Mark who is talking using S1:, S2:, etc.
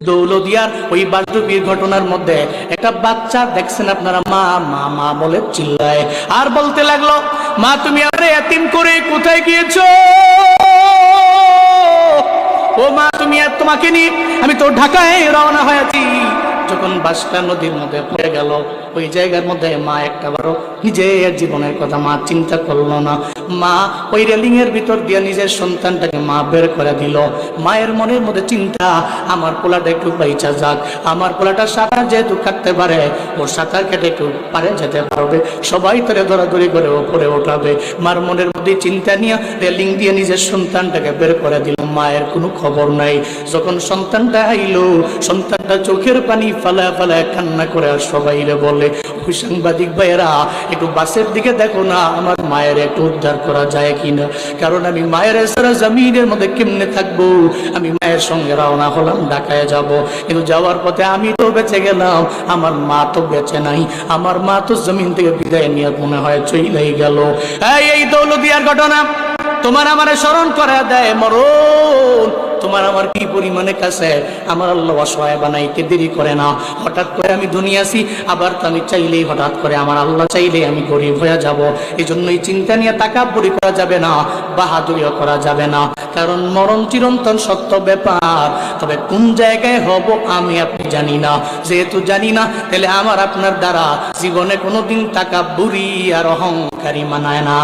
S1: দৌলদিয়ার ওই বাসডুবির ঘটনার মধ্যে একটা বাচ্চা দেখছেন আপনারা, মা মা মা বলে চিল্লায় আর বলতে লাগলো, মা তুমি আমারে এতিম করে কোথায় গিয়েছো? ও মা তুমি আর তোমাকে নিয়ে আমি তো ঢাকায় রওনা হয়েছি। যখন বাসটা নদীর মধ্যে পড়ে গেল, ওই জায়গার মধ্যে মা একটাবারও নিজের জীবনের কথা মা চিন্তা করলো না। মা ওই রেলিং এর ভিতর দিয়ে নিজের সন্তানটাকে মা বের করে দিল। মায়ের মনের মধ্যে চিন্তা, আমার পোলাটা একটু বাইচা যাক, আমার পোলাটা সাঁতার যেহেতু কাটতে পারে, ওর সাঁতার কেটে একটু পারে যেতে পারবে, সবাই তোরে দৌড়াদৌড়ি করে ওপরে ওঠাবে। মার মনের মধ্যে চিন্তা নিয়ে রেলিং দিয়ে নিজের সন্তানটাকে বের করে দিল। মায়ের কোনো খবর নাই। যখন সন্তানটা আইলো, সন্তানটা চোখের পানি ফালায় ফালায় কান্না করে আর সবাইরে বলে, ওই সাংবাদিক ভাইয়েরা একটু বাসের দিকে দেখো না, আমার মায়ের একটু উদ্ধার করা যায় কিনা, কারণ আমি মায়ের সারা জমিনের মধ্যে কেমনে থাকবো। আমি মায়ের সঙ্গে রওনা হলাম, ঢাকায় যাব, কিন্তু যাওয়ার পথে আমি তো বেঁচে গেলাম, আমার মা তো বেঁচে নাই, আমার মা তো জমিন থেকে বিদায় নিয়ে মনে হয় চলেই গেল। এই দৌলদিয়ার ঘটনা তোমার আমারে স্মরণ করে দেয় মরণ তোমার আমার কি পরিমাণে কাছে। আমার আল্লাহ অসহায় বানাইতে দেরি করে না। হঠাৎ করে আমি দুনিয়া আসি, আবার তো আমি চাইলেই হঠাৎ করে আমার আল্লাহ চাইলেই আমি গরিব হয়ে যাব। এই জন্যই চিন্তা নিয়ে তাকাব্বুরি করা যাবে না, বাহাদুরিও করা যাবে না, কারণ মরণ চিরন্তন সত্য ব্যাপার। তবে কোন জায়গায় হব আমি আপনি জানি না, যেহেতু জানি না তাহলে আমার আপনার দ্বারা জীবনে কোনোদিন তাকাব্বুরি আর অহংকারী মানায় না।